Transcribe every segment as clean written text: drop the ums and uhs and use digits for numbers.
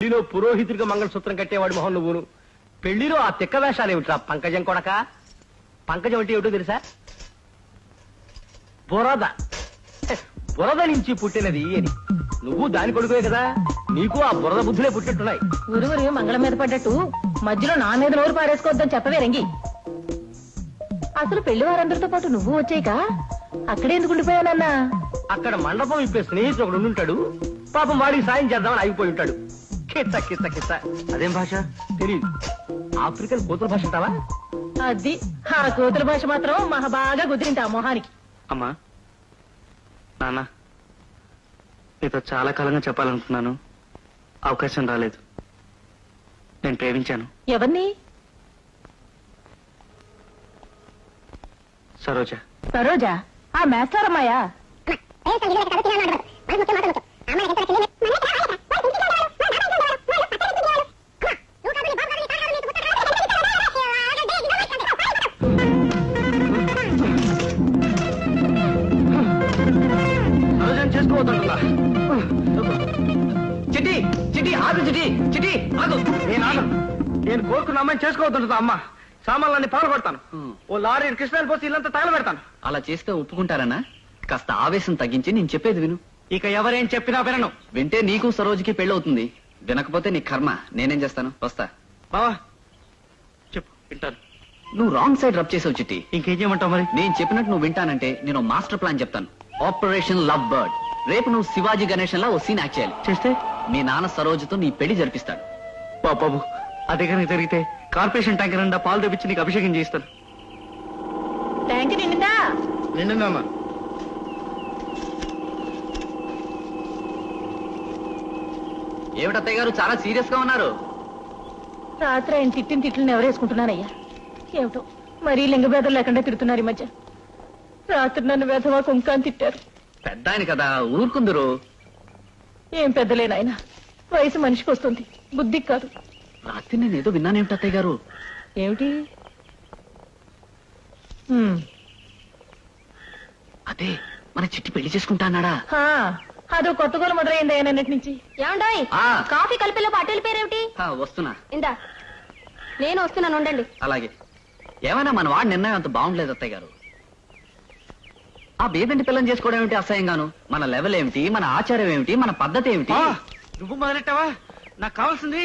పెళ్లిలో పురోహితుడిగా మంగళసూత్రం కట్టేవాడు మొహం నువ్వును. పెళ్లిలో ఆ తిక్క వేషాలు ఏమిట్రా పంకజం కొడక? పంకజం అంటే ఏమిటో తెలుసా? బురద. బురద నుంచి పుట్టినది అని. నువ్వు దాని కొడుకువే కదా, నీకు ఆ బురద బుద్ధులే పుట్టినట్టున్నాయి. గురువురు మంగళం మీద పడ్డట్టు మధ్యలో నా మీద నోరు పారేసుకోవద్దని చెప్పవే రంగి. అసలు పెళ్లి వారందరితో పాటు నువ్వు వచ్చాయిక అక్కడే ఎందుకు ఉండిపోయానన్నా? అక్కడ మండపం ఇప్పే స్నేహితుడు ఒకడు ఉండుంటాడు, పాపం వాడికి సాయం చేద్దామని ఆగిపోయి ఉంటాడు. కిత్త కిత్త కిత్త. అదేం భాష తెలియదు. ఆఫ్రికన్ కోతుల భాష అంటావా? అది ఆ కోతుల భాష మాత్రం మహా బాగా కుదిరింది ఆ మొహానికి. అమ్మా నాన్న, నీతో చాలా కాలంగా చెప్పాలనుకున్నాను, అవకాశం రాలేదు. నేను ప్రేమించాను. ఎవరిని? సరోజ. సరోజా? ఆ మేస్తారమ్మాయా? చేసుకోవద్దా? చిటి చిటి ఆగు, చిటి చిటి ఆగు. నేను కోరుకున్న అమ్మాయిని చేసుకోవద్దా? అమ్మ సామాన్లన్నీ పగల కొడతాను. ఓ లారీ కృష్ణాలు పోసి ఇల్లంతా తగలబెడతాను. అలా చేస్తే ఒప్పుకుంటారన్నా? కాస్త ఆవేశం తగ్గించి నేను చెప్పేది విను. ఇక ఎవరేం చెప్పినా వినను. వింటే నీకు సరోజుకి పెళ్ళవుతుంది, వినకపోతే నీ కర్మ. నేనేం చేస్తాను, వస్తా. బావా చెప్పు, వింటాను. నువ్వు రాంగ్ సైడ్ రబ్ చేసావు చిట్టి. ఇంకేం చేయమంటావు మరి? నేను చెప్పినట్టు నువ్వు వింటానంటే నేను మాస్టర్ ప్లాన్ చెప్తాను. Operation love bird. రేపు నువ్వు శివాజీ గణేశన్ లా ఓ సీన్ యాక్ట్ చేయాలి. చేస్తే మీ నాన్న సరోజుతో నీ పెళ్లి జరిపిస్తాడు. బాబు అదే కనుక జరిగితే కార్పొరేషన్ ట్యాంకర్ నిండా పాలు తెప్పించి నీకు అభిషేకం చేయిస్తాను. ట్యాంక్ నిండిందా? నిండిందమ్మా. ఏమిటత్తయ్య గారు చాలా సీరియస్ గా ఉన్నారు? రాత్రి ఆయన తిట్టిన తిట్లను ఎవరేసుకుంటున్నానయ్యా? ఏమిటో మరీ లింగభేదం లేకుండా తిడుతున్నారు ఈ మధ్య. రాత్రి నన్ను వేధవా కుంకాన్ని తిట్టారు. పెద్ద ఆయన కదా, ఊరుకుందరు. ఏం పెద్దలేనాయన, వయసు మనిషికి వస్తుంది, బుద్ధికి కాదు. రాత్రి నేను ఏదో విన్నానేమిటి అత్తయ్య గారు? ఏమిటి? అదే మన చిట్టి పెళ్లి చేసుకుంటా అన్నాడా? అదో కొత్త గోలు మొదలైంది ఆయన అన్నిటి నుంచి. ఏమంటాయి? కాఫీ కలిపిలో పాటల పేరేమిటి? వస్తున్నా. ఇందా నేను వస్తున్నాను, ఉండండి. అలాగే. ఏమైనా మన వాడి నిర్ణయం అంత బాగుండలేదు అత్తయ్య గారు. ఆ బేదంటి పిల్లని చేసుకోవడం ఏమిటి అసహ్యంగాను? మన లెవెల్ ఏమిటి, మన ఆచారం ఏమిటి, మన పద్ధతి ఏమిటి? నువ్వు మొదలెట్టావా? నాకు కావాల్సింది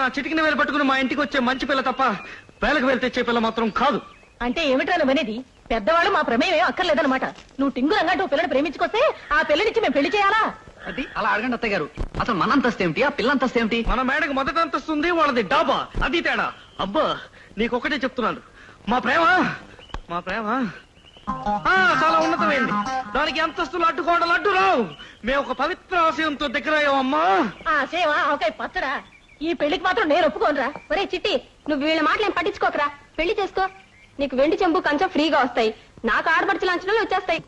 నా చిటికిన వేలు పట్టుకుని మా ఇంటికి వచ్చే మంచి పిల్ల తప్ప వేలకు వేలు తెచ్చే పిల్ల మాత్రం కాదు. అంటే ఏమిట్రా నువ్వనేది? పెద్దవాళ్ళు మా ప్రమేయం ఏం అక్కర్లేదన్నమాట. నువ్వు టింగురంగా ఓ పిల్లని ప్రేమించుకొస్తే ఆ పిల్లనిచ్చి మేము పెళ్లి చేయాలా? అది అలా అడగండి అత్తయ్య గారు. అసలు మన అంతస్తు ఏమిటి, ఆ పిల్ల అంతస్తు ఏమిటి? మన మేడకు మొదటి అంతస్తుంది, వాళ్ళది డాబా. అది తేడా. అబ్బా నీకొక్కటే చెప్తున్నాను, మా ప్రేమ చాలా ఉన్నతమైంది. దానికి అంతస్తులు అడ్డుకోవడం అడ్డు రావు. మేము ఒక పవిత్ర ఆశయంతో దగ్గర అయ్యామమ్మా. ఆశయమా? ఒక పచ్చడా? ఈ పెళ్లికి మాత్రం నేను ఒప్పుకోనరా. ఒరే చిట్టి, నువ్వు వీళ్ళ మాటలు ఏం పట్టించుకోకరా, పెళ్లి చేసుకో. నీకు వెండి చెంబు కంచం ఫ్రీగా వస్తాయి, నాకు ఆడపడిచి లంచంలో వచ్చేస్తాయి.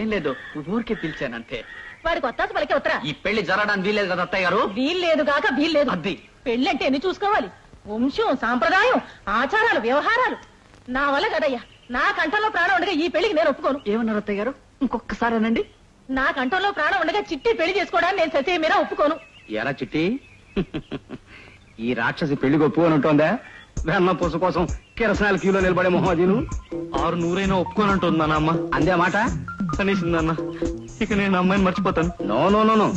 ఏం లేదు, ఊరికే పిలిచానంతే. వాడికి వత్తాసు పలికే ఉత్తరా. ఈ పెళ్లి జరగడానికి వీల్లేదు కదా అత్తయ్య గారు? వీల్లేదు కాక వీల్లేదు. అది పెళ్లి అంటే ఎన్ని చూసుకోవాలి? వంశం, సాంప్రదాయం, ఆచారాలు, వ్యవహారాలు. నా వల్ల కదయ్యా. నా కంఠంలో ప్రాణం ఉండగా ఈ పెళ్లికి నేను ఒప్పుకోను. ఏమన్నారు అత్తయ్య గారు? ఇంకొకసారి అనండి. నా కంఠంలో ప్రాణం ఉండగా చిట్టి పెళ్లి చేసుకోవడానికి నేను సత్య మీద ఒప్పుకోను. ఎలా చిట్టి, ఈ రాక్షసి పెళ్లికి ఒప్పుకొని ఉంటుందా? వెన్న పుసు కోసం కిరసనాల క్యూలో నిలబడే మొహమ్మదీను 600 ఒప్పుకోనంటుంది మా నాన్న. అందే మాట కనీసిందన్న. ఇక నేను అమ్మాయిని మర్చిపోతాను. నో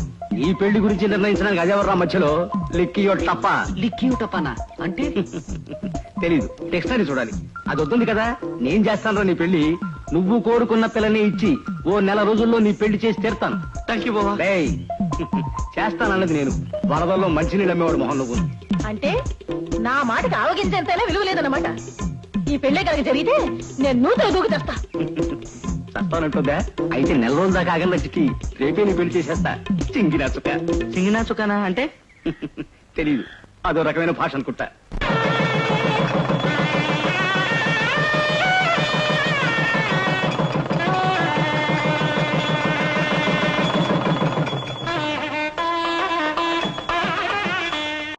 ఈ పెళ్లి గురించి నిర్ణయించడానికి అదేవర్రా మధ్యలో లిక్కియో టప్పనా అంటే తెలీదు. టెక్స్టరీ చూడాలి. అది వద్దుంది కదా. నేను చేస్తాను నీ పెళ్లి. నువ్వు కోరుకున్న పిల్లని ఇచ్చి ఓ నెల రోజుల్లో నీ పెళ్లి చేసి తీరుతాను. థ్యాంక్ యూ బాబా. చేస్తానన్నది నేను. వరదల్లో మంచినీళ్ళు అమ్మేవాడు మొహం నువ్వు. అంటే నా మాటకి ఆవగించేంతైనా విలువ లేదన్నమాట. ఈ పెళ్లి కనుక జరిగితే నేను నూతన దూకి తెస్తా. చస్తానంటుందా? అయితే నెల రోజుల దాకా ఆగల చిట్టి. రేపే నీ పెళ్లి చేసేస్తా. చింగినా చుక్కనా అంటే తెలీదు. అదో రకమైన భాష అనుకుంటా.